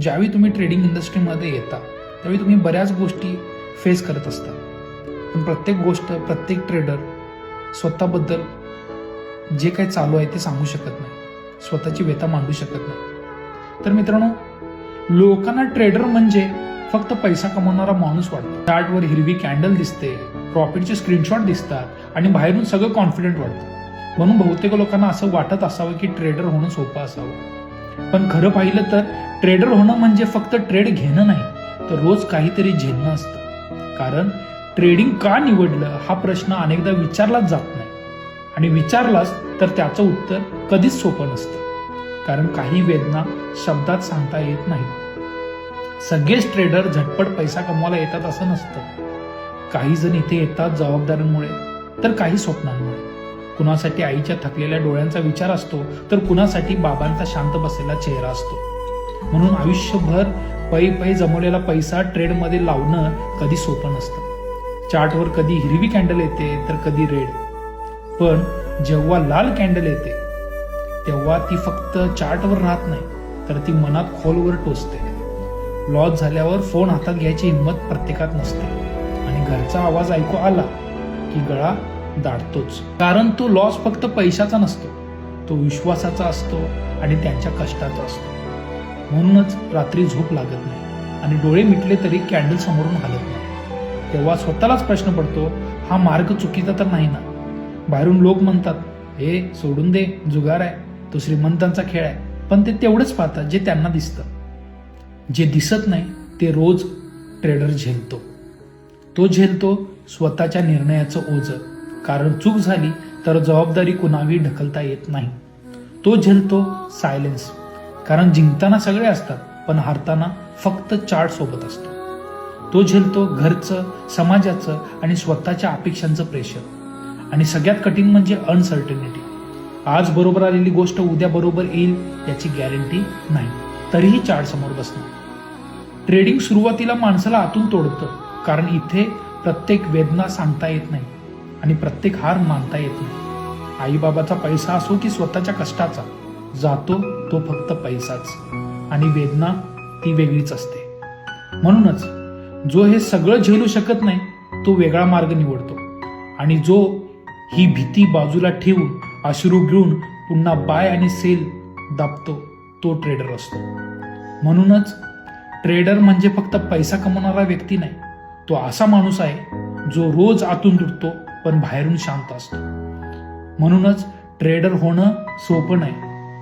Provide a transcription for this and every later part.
ज्यावेळी तुम्ही ट्रेडिंग इंडस्ट्रीमध्ये येता त्यावेळी तुम्ही बऱ्याच गोष्टी फेस करत असता, पण प्रत्येक गोष्ट, प्रत्येक ट्रेडर स्वतःबद्दल जे काही चालू आहे ते सांगू शकत नाही, स्वतःची व्यथा मांडू शकत नाही. तर मित्रांनो, लोकांना ट्रेडर म्हणजे फक्त पैसा कमवणारा माणूस वाटतो. चार्टवर हिरवी कॅन्डल दिसते, प्रॉफिटचे स्क्रीनशॉट दिसतात आणि बाहेरून सगळं कॉन्फिडंट वाटतं. म्हणून बहुतेक लोकांना असं वाटत असावं की ट्रेडर होणं सोपं असावं. पण खरं पाहिलं तर ट्रेडर होणं म्हणजे फक्त ट्रेड घेणं नाही, तर रोज काहीतरी झेलणं असतं. कारण ट्रेडिंग का निवडलं हा प्रश्न अनेकदा विचारलाच जात नाही, आणि विचारलाच तर त्याचं उत्तर कधीच सोपं नसतं. कारण काही वेदना शब्दात सांगता येत नाहीत. सगळेच ट्रेडर झटपट पैसा कमवायला येतात असं नसतं. काही जण इथे येतात जबाबदाऱ्यांमुळे, तर काही स्वप्नांमुळे. कुणासाठी आईच्या थकलेल्या डोळ्यांचा विचार असतो, तर कुणासाठी बाबांचा शांत बसलेला चेहरा असतो. म्हणून आयुष्यभर पै जमवलेला पैसा ट्रेडमध्ये लावणं कधी सोपं नसतं. चार्टवर कधी हिरवी कॅन्डल येते तर कधी रेड, पण जेव्हा लाल कॅन्डल येते तेव्हा ती फक्त चार्टवर राहत नाही, तर ती मनात खोलवर टोचते. लॉस झाल्यावर फोन हातात घ्यायची हिंमत प्रत्येकात नसते, आणि घरचा आवाज ऐकू आला की गळा दाटतोच. कारण तो लॉस फक्त पैशाचा नसतो, तो विश्वासाचा असतो आणि त्यांच्या कष्टाचा असतो. म्हणूनच रात्री झोप लागत नाही आणि डोळे मिटले तरी कॅन्डल समोरून हलत नाही. तेव्हा स्वतःलाच प्रश्न पडतो, हा मार्ग चुकीचा तर नाही ना? बाहेरून लोक म्हणतात, हे सोडून दे, जुगार आहे, तो श्रीमंतांचा खेळ आहे. पण ते तेवढंच पाहतात जे त्यांना दिसतं. जे दिसत नाही ते रोज ट्रेडर झेलतो. तो झेलतो स्वतःच्या निर्णयाचं ओझं, कारण चूक झाली तर जबाबदारी कुणावी ढकलता येत नाही. तो झेलतो सायलेन्स, कारण जिंकताना सगळे असतात पण हारताना फक्त चार्ट सोबत असतो. तो झेलतो घरचं, समाजाचं आणि स्वतःच्या अपेक्षांचं प्रेशर. आणि सगळ्यात कठीण म्हणजे अनसर्टनिटी. आज बरोबर आलेली गोष्ट उद्या बरोबर येईल याची गॅरंटी नाही, तरीही चार्ट समोर बसणं. ट्रेडिंग सुरुवातीला माणसाला आतून तोडतं, कारण इथे प्रत्येक वेदना सांगता येत नाही आणि प्रत्येक हार मानता येत नाही. आईबाबाचा पैसा असो की स्वतःच्या कष्टाचा, जातो तो फक्त पैसाच, आणि वेदना ती वेगळीच असते. म्हणूनच जो हे सगळं झेलू शकत नाही तो वेगळा मार्ग निवडतो, आणि जो ही भीती बाजूला ठेवून अश्रू गिळून पुन्हा बाय आणि सेल दाबतो तो ट्रेडर असतो. म्हणूनच ट्रेडर म्हणजे फक्त पैसा कमवणारा व्यक्ती नाही, तो असा माणूस आहे जो रोज आतून तुटतो पण बाहेरून शांत असतो. म्हणूनच ट्रेडर होणं सोपं नाही,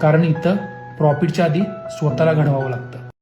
कारण इथं प्रॉफिटच्या आधी स्वतःला घडवावं लागतं.